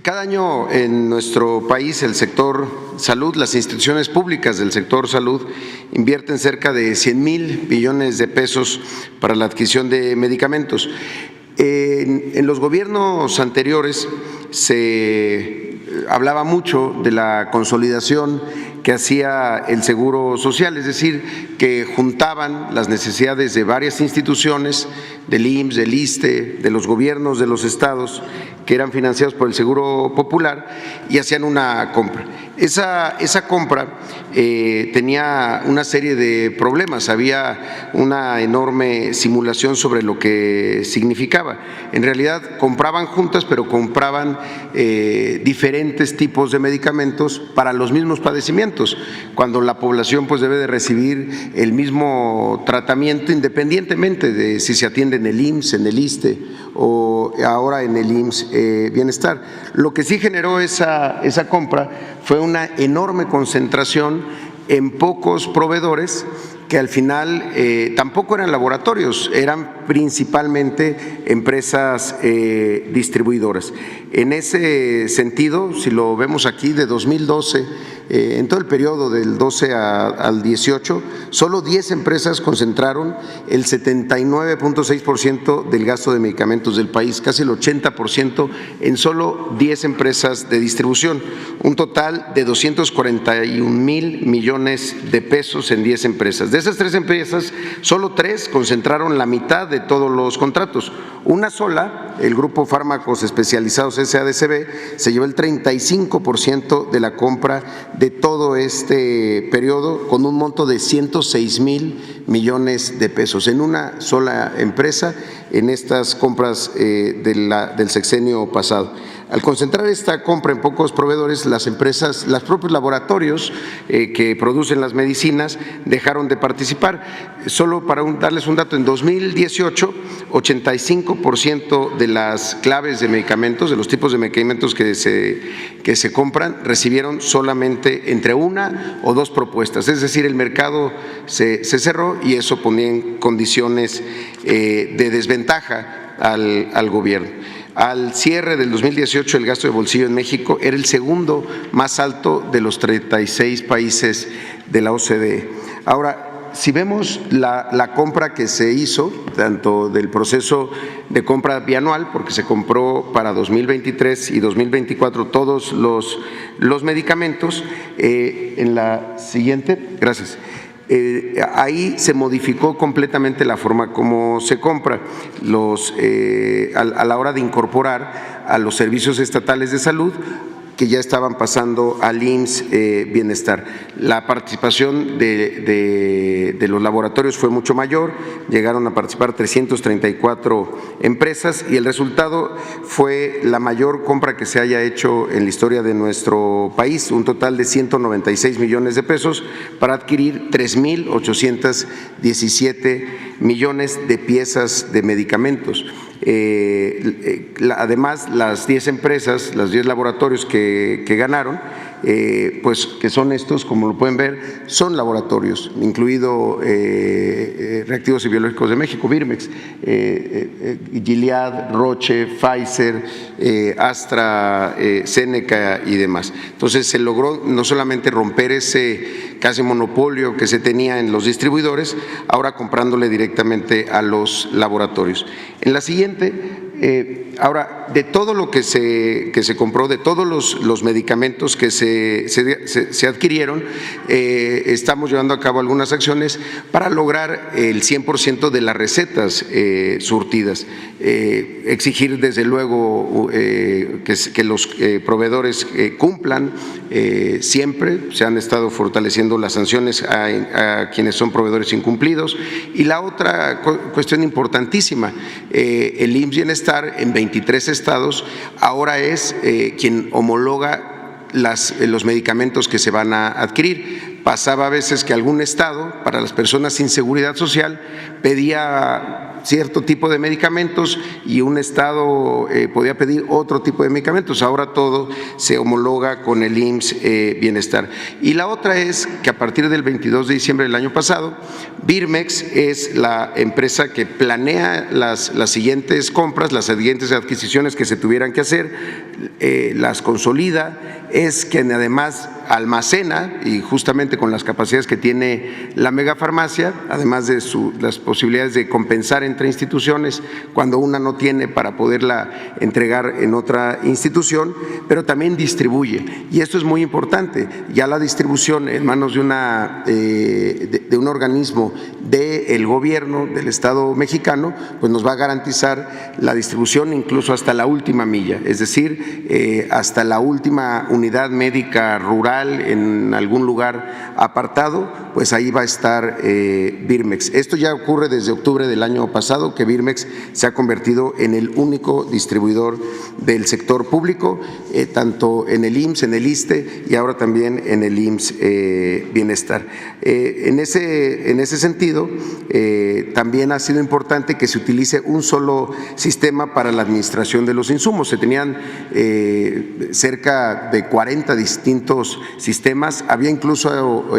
Cada año en nuestro país el sector salud, las instituciones públicas del sector salud invierten cerca de 100,000 billones de pesos para la adquisición de medicamentos. En los gobiernos anteriores se hablaba mucho de la consolidación que hacía el Seguro Social, es decir, que juntaban las necesidades de varias instituciones, del IMSS, del ISSSTE, de los gobiernos de los estados, que eran financiados por el Seguro Popular, y hacían una compra. Esa compra tenía una serie de problemas, había una enorme simulación sobre lo que significaba. En realidad compraban juntas, pero compraban diferentes tipos de medicamentos para los mismos padecimientos, cuando la población pues debe de recibir el mismo tratamiento independientemente de si se atiende en el IMSS, en el ISSSTE o ahora en el IMSS Bienestar. Lo que sí generó esa compra fue una enorme concentración en pocos proveedores que al final tampoco eran laboratorios, eran principalmente empresas distribuidoras. En ese sentido, si lo vemos aquí, de 2012, en todo el periodo del 12 al 18, solo 10 empresas concentraron el 79.6% del gasto de medicamentos del país, casi el 80% en solo 10 empresas de distribución, un total de 241,000 millones de pesos en 10 empresas. De esas 3 empresas, solo 3 concentraron la mitad de todos los contratos. Una sola, el Grupo Fármacos Especializados SADCB, se llevó el 35% de la compra de todo este periodo, con un monto de 106,000 millones de pesos en una sola empresa en estas compras del sexenio pasado. Al concentrar esta compra en pocos proveedores, las empresas, los propios laboratorios que producen las medicinas dejaron de participar. Solo para darles un dato, en 2018, 85% de las claves de medicamentos, de los tipos de medicamentos que se compran, recibieron solamente entre 1 o 2 propuestas. Es decir, el mercado se cerró y eso ponía en condiciones de desventaja al gobierno. Al cierre del 2018, el gasto de bolsillo en México era el segundo más alto de los 36 países de la OCDE. Ahora, si vemos la compra que se hizo, tanto del proceso de compra bianual, porque se compró para 2023 y 2024 todos los medicamentos, en la siguiente, gracias. Ahí se modificó completamente la forma como se compra a la hora de incorporar a los servicios estatales de salud que ya estaban pasando al IMSS Bienestar. La participación de los laboratorios fue mucho mayor, llegaron a participar 334 empresas y el resultado fue la mayor compra que se haya hecho en la historia de nuestro país, un total de 196 millones de pesos para adquirir 3,817 millones de piezas de medicamentos. Además, las 10 empresas, los 10 laboratorios que ganaron, pues que son estos, como lo pueden ver, son laboratorios, incluido Reactivos y Biológicos de México, Birmex, Gilead, Roche, Pfizer, AstraZeneca y demás. Entonces se logró no solamente romper ese casi monopolio que se tenía en los distribuidores, ahora comprándole directamente a los laboratorios. En la siguiente, ahora, de todo lo que se compró, de todos los medicamentos que se adquirieron, estamos llevando a cabo algunas acciones para lograr el 100% de las recetas surtidas. Exigir desde luego que los proveedores cumplan siempre, se han estado fortaleciendo las sanciones a quienes son proveedores incumplidos. Y la otra cuestión importantísima, el IMSS Bienestar en 23 estados ahora es quien homologa los medicamentos que se van a adquirir. Pasaba a veces que algún estado, para las personas sin seguridad social, pedía cierto tipo de medicamentos y un estado podía pedir otro tipo de medicamentos. Ahora todo se homologa con el IMSS Bienestar. Y la otra es que a partir del 22 de diciembre del año pasado, Birmex es la empresa que planea las siguientes compras, las siguientes adquisiciones que se tuvieran que hacer, las consolida, es quien además almacena, y justamente con las capacidades que tiene la megafarmacia, además de las posibilidades de compensar entre instituciones cuando una no tiene para poderla entregar en otra institución, pero también distribuye. Y esto es muy importante, ya la distribución en manos de un organismo del gobierno del Estado mexicano, pues nos va a garantizar la distribución incluso hasta la última milla, es decir, hasta la última unidad médica rural en algún lugar apartado, pues ahí va a estar Birmex. Esto ya ocurre desde octubre del año pasado, que Birmex se ha convertido en el único distribuidor del sector público, tanto en el IMSS, en el ISSSTE y ahora también en el IMSS Bienestar. En ese sentido, también ha sido importante que se utilice un solo sistema para la administración de los insumos. Se tenían cerca de 40 distintos sistemas, había incluso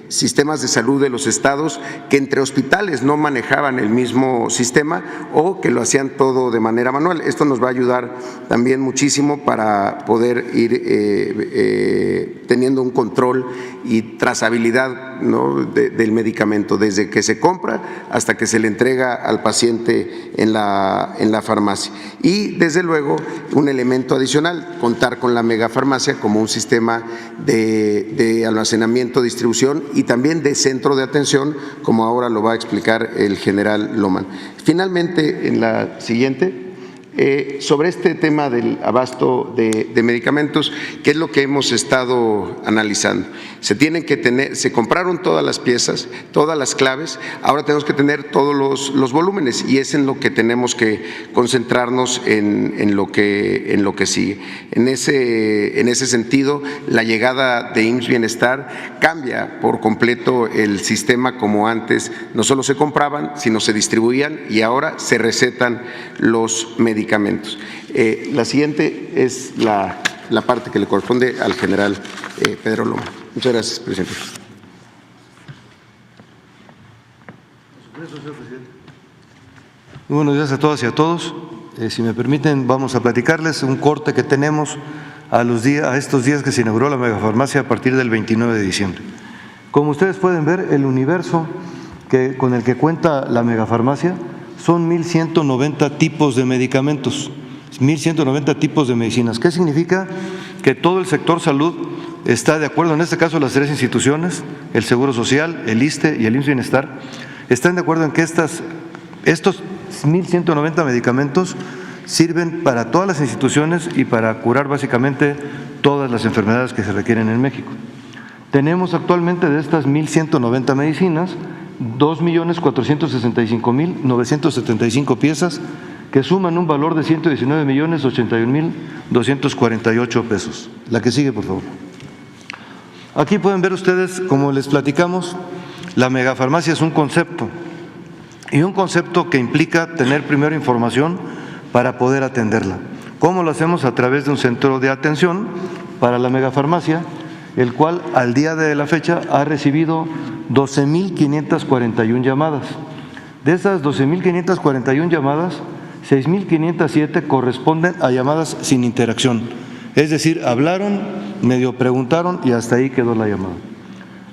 sistemas de salud de los estados que entre hospitales no manejaban el mismo sistema o que lo hacían todo de manera manual. Esto nos va a ayudar también muchísimo para poder ir teniendo un control y trazabilidad, ¿no?, del medicamento, desde que se compra hasta que se le entrega al paciente en la farmacia. Y desde luego un elemento adicional, contar con la megafarmacia como un sistema de almacenamiento, distribución y también de centro de atención, como ahora lo va a explicar el general Lohmann. Finalmente, en la siguiente, sobre este tema del abasto de medicamentos, ¿qué es lo que hemos estado analizando? Se compraron todas las piezas, todas las claves, ahora tenemos que tener todos los volúmenes y es en lo que tenemos que concentrarnos en lo que sigue. En ese sentido, la llegada de IMSS Bienestar cambia por completo el sistema. Como antes no solo se compraban, sino se distribuían y ahora se recetan los medicamentos. La siguiente es la parte que le corresponde al general Pedro Lohmann. Muchas gracias, presidente. Muy buenos días a todas y a todos. Si me permiten, vamos a platicarles un corte que tenemos a estos días que se inauguró la megafarmacia a partir del 29 de diciembre. Como ustedes pueden ver, el universo con el que cuenta la megafarmacia son 1.190 tipos de medicamentos, 1.190 tipos de medicinas. ¿Qué significa? Que todo el sector salud está de acuerdo, en este caso las tres instituciones, el Seguro Social, el ISSSTE y el IMSS Bienestar, están de acuerdo en que estos 1.190 medicamentos sirven para todas las instituciones y para curar básicamente todas las enfermedades que se requieren en México. Tenemos actualmente de estas 1.190 medicinas 2.465.975 piezas que suman un valor de 119.081.248 pesos. La que sigue, por favor. Aquí pueden ver ustedes, como les platicamos, la megafarmacia es un concepto y un concepto que implica tener primero información para poder atenderla. ¿Cómo lo hacemos? A través de un centro de atención para la megafarmacia, el cual al día de la fecha ha recibido 12.541 llamadas. De esas 12.541 llamadas, 6.507 corresponden a llamadas sin interacción, es decir, hablaron, medio preguntaron y hasta ahí quedó la llamada.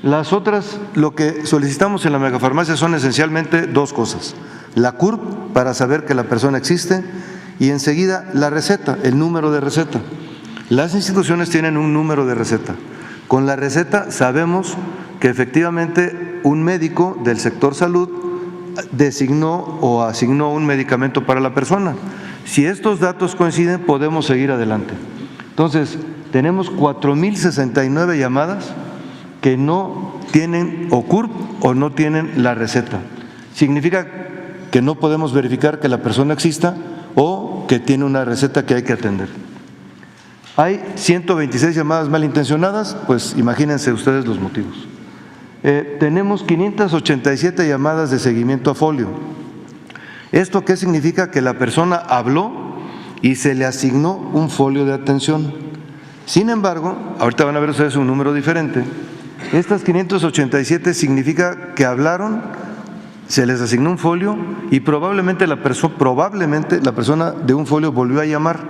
Las otras, lo que solicitamos en la megafarmacia son esencialmente dos cosas: la CURP, para saber que la persona existe, y enseguida la receta, el número de receta. Las instituciones tienen un número de receta. Con la receta sabemos que efectivamente un médico del sector salud designó o asignó un medicamento para la persona. Si estos datos coinciden, podemos seguir adelante. Entonces, tenemos 4.069 llamadas que no tienen o CURP o no tienen la receta. Significa que no podemos verificar que la persona exista o que tiene una receta que hay que atender. Hay 126 llamadas malintencionadas, pues imagínense ustedes los motivos. Tenemos 587 llamadas de seguimiento a folio. ¿Esto qué significa? Que la persona habló y se le asignó un folio de atención. Sin embargo, ahorita van a ver ustedes un número diferente. Estas 587 significa que hablaron, se les asignó un folio y probablemente la persona de un folio volvió a llamar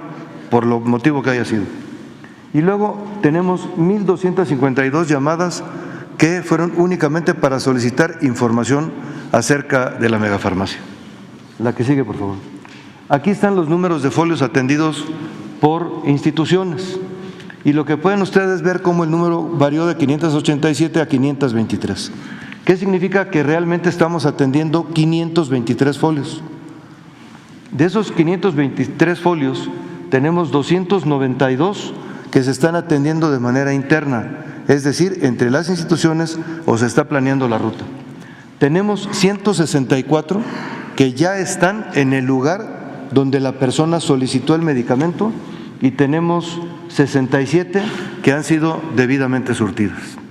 por lo motivo que haya sido. Y luego tenemos 1,252 llamadas que fueron únicamente para solicitar información acerca de la megafarmacia. La que sigue, por favor. Aquí están los números de folios atendidos por instituciones y lo que pueden ustedes ver cómo el número varió de 587 a 523. ¿Qué significa? Que realmente estamos atendiendo 523 folios. De esos 523 folios tenemos 292 que se están atendiendo de manera interna, es decir, entre las instituciones o se está planeando la ruta. Tenemos 164 que ya están en el lugar donde la persona solicitó el medicamento y tenemos 67 que han sido debidamente surtidas.